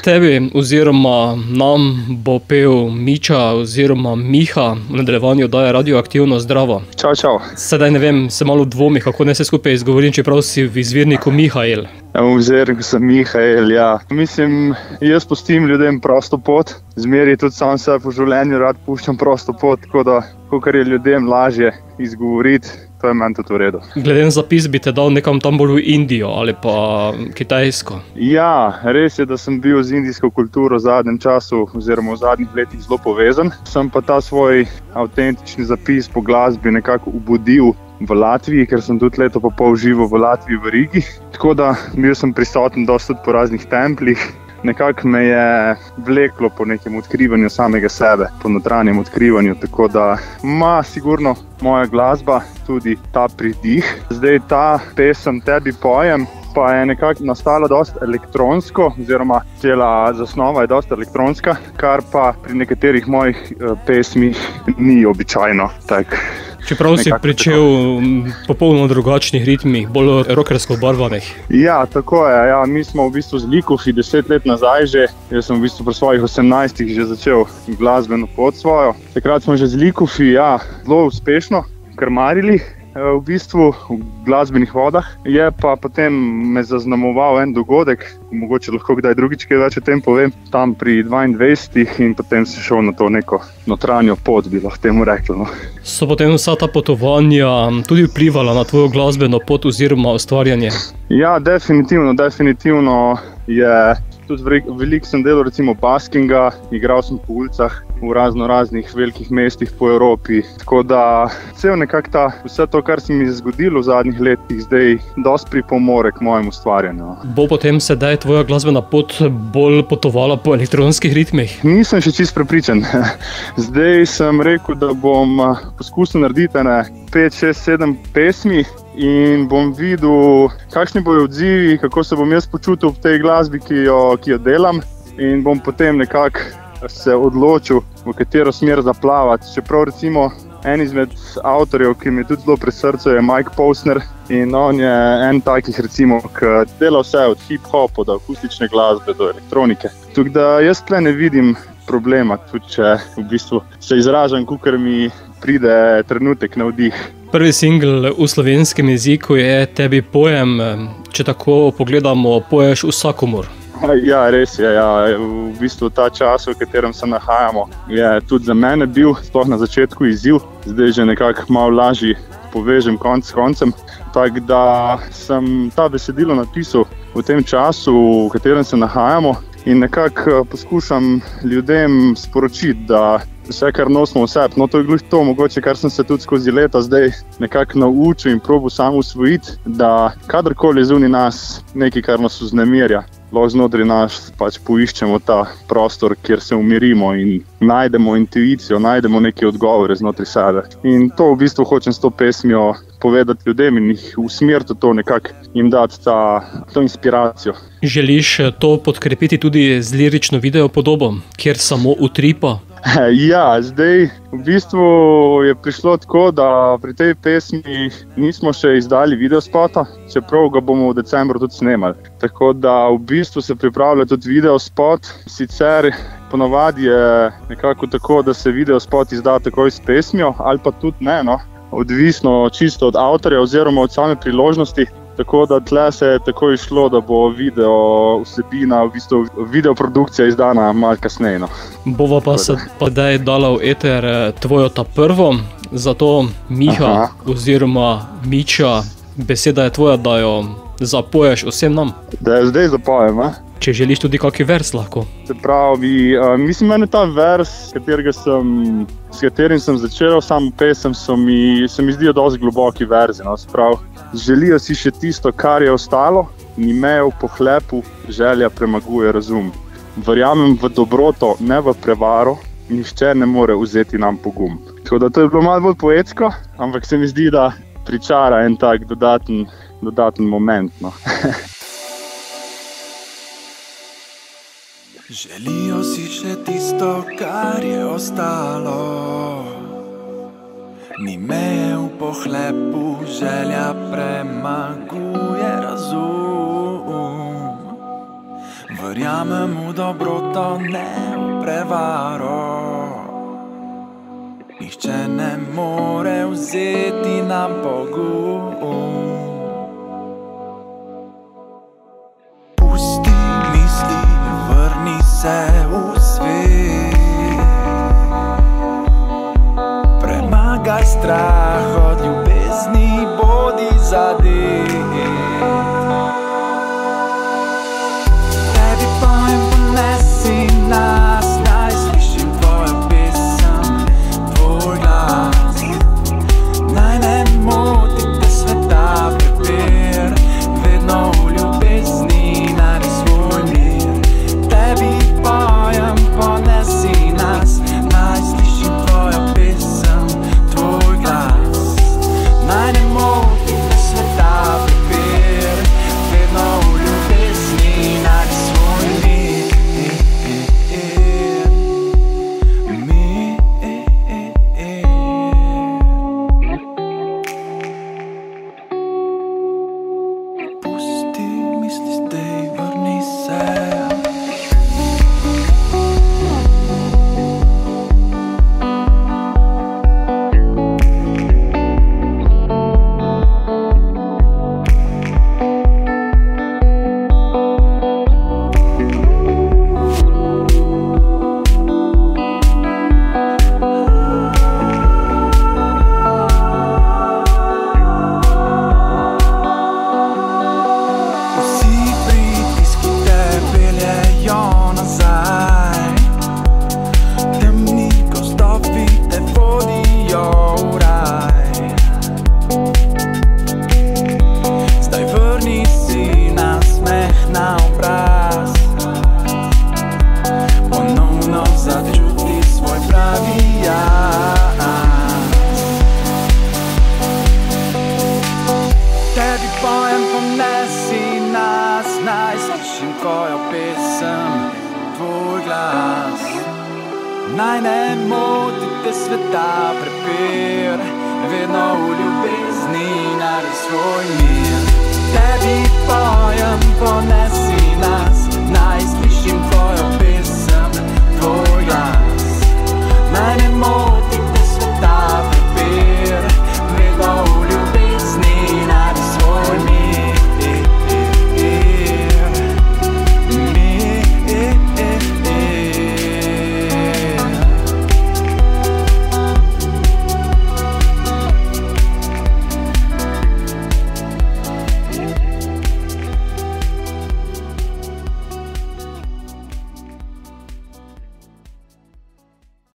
tebi oziroma nam bo pel Miča oziroma Miha, v nadaljevanju oddaje Radioaktivno. Zdravo. Čau, čau. Sedaj ne vem, se malo dvomi, kako ne se skupaj izgovorim, čeprav si v izvirniku Mihael. V izvirniku sem Mihael, ja. Mislim, jaz pustim ljudem prosto pot. Zmeri tudi sam sebe v življenju rad puščam prosto pot, tako da, kakor je ljudem lažje izgovoriti, to je meni tudi v redu. Glede na zapis bi te dal nekam tam bolj v Indijo ali pa Kitajsko. Ja, res je, da sem bil z indijsko kulturo v zadnjem času oziroma v zadnjih letih zelo povezan. Sem pa ta svoj avtentični zapis po glasbi nekako obudil v Latviji, ker sem tudi leto pa pol živel v Latviji v Rigi. Tako da bil sem prisoten dosti tudi po raznih templih. Nekako me je vleklo po nekem odkrivanju samega sebe, po notranjem odkrivanju, tako da ima sigurno moja glasba tudi ta pridih. Zdaj ta pesem Tebi pojem pa je nekako nastala dosti elektronsko, oziroma cela zasnova je dosti elektronska, kar pa pri nekaterih mojih pesmih ni običajno. Čeprav si pričel popolnoma drugačnih ritmih, bolj rockersko obarvanih. Ja, tako je. Ja. Mi smo v bistvu z Likufi 10 let nazaj že. Jaz sem v bistvu pri svojih 18 že začel glasbeno pot svojo. Takrat smo že z Likufi zelo uspešno krmarili v bistvu v glasbenih vodah. Je pa potem me zaznamoval en dogodek, mogoče lahko kdaj drugič kaj več o tem povem, tam pri 22 in potem se šel na to neko notranjo pot, bi lahko temu rekli. So potem vsa ta potovanja tudi vplivala na tvojo glasbeno pot oziroma ustvarjanje? Ja, definitivno je. Tudi veliko sem delal recimo baskinga, igral sem po ulicah v raznih velikih mestih po Evropi. Tako da vse to, kar se mi je zgodilo v zadnjih letih, zdaj dosti pripomore k mojemu ustvarjanju. Bo potem sedaj tvoja glasbena pot bolj potovala po elektronskih ritmih? Nisem še čisto prepričan. Zdaj sem rekel, da bom poskusil narediti 5, 6, 7 pesmi in bom videl, kakšni bojo odzivi, kako se bom jaz počutil v tej glasbi, ki jo delam, in bom potem nekako se odločil, v katero smer zaplavati. Čeprav recimo en izmed avtorjev, ki mi je tudi zelo pri srcu, je Mike Posner, in on je en takih recimo, ki dela vse od hip-hopa do akustične glasbe do elektronike. Tako da jaz tle ne vidim problema, tudi če v bistvu se izražam, kakor mi pride trenutek na vdih. Prvi singl v slovenskem jeziku je Tebi pojem. Če tako pogledamo, poješ vsakomur. Ja, res je. Ja. V bistvu ta čas, v katerem se nahajamo, je tudi za mene bil sploh na začetku izziv. Zdaj že nekako malo lažje povežem konec s koncem. Tako da sem ta besedilo napisal v tem času, v katerem se nahajamo, in nekako poskušam ljudem sporočiti, da vse, kar nosimo v sebi, to je glih to, mogoče, kar sem se tudi skozi leta zdaj nekako naučil in probal sam usvojiti, da kadarkoli je zunaj nas nekaj, kar nas vznemirja, lahko znotraj nas poiščemo ta prostor, kjer se umirimo in najdemo intuicijo, najdemo neke odgovore znotraj sebe. In to v bistvu hočem s to pesmijo povedati ljudem in jih usmeriti to, nekako jim dati to inspiracijo. Želiš to podkrepiti tudi z lirično video podobo, kjer samo utripa? Ja, zdaj v bistvu je prišlo tako, da pri tej pesmi nismo še izdali videospota, čeprav ga bomo v decembru tudi snemali. Tako da v bistvu se pripravlja tudi videospot. Sicer ponavadi je nekako tako, da se videospot izda takoj s pesmijo, ali pa tudi ne, odvisno čisto od avtorja oziroma od same priložnosti. Tako da tle se je tako išlo, da bo video vsebina, v bistvu videoprodukcija izdana malo kasneje. Bova pa sedaj dala v eter tvojo ta prvo, zato Miha oziroma Miča, beseda je tvoja, da jo zapoješ vsem nam. Da jo zdaj zapojem, Če želiš tudi kakšen vers lahko. Se pravi, mislim, meni ta vers, s katerim sem začel samo pesem, se mi zdijo dosti globoki verzi. Se pravi, želijo si še tisto, kar je ostalo, ni meje v pohlepu, želja premaguje razum. Verjamem v dobroto, ne v prevaro, nihče ne more vzeti nam pogum. Tako da to je bilo malo bolj poetsko, ampak se mi zdi, da pričara en tak dodaten moment. Želijo si še tisto, kar je ostalo, ni meje v pohlepu, želja premaguje razum. Verjamem samemu dobroto ne prevaro. Nihče ne more vzeti nam pogum. Pusti misli, vrni se v svet. Premagaj strah od ljubezni, bodi zadet. Tebi pojem, ponesi nas, naj slišim tvojo pesem, tvoj glas. Naj ne moti te sveta prepir, vedno v ljubezni najdi svoj mir. Tebi pojem, ponesi nas, naj slišim tvojo pesem, tvoj glas. Naj ne moti te sveta prepir, vedno v ljubezni najdi svoj mir. Pusti misli, zdaj vrni se. Vsi pritiski te peljejo nazaj, temni gozdovi te vodijo v raj. Zdaj vrni si nasmeh na obraz, ponovno začuti svoj pravi jaz. Tebi pojem, ponesi nas, naj slišim tvojo pesem, tvoj glas. Naj ne moti te sveta prepir, vedno v ljubezni najdi svoj mir. Tebi pojem, ponesi nas, naj slišim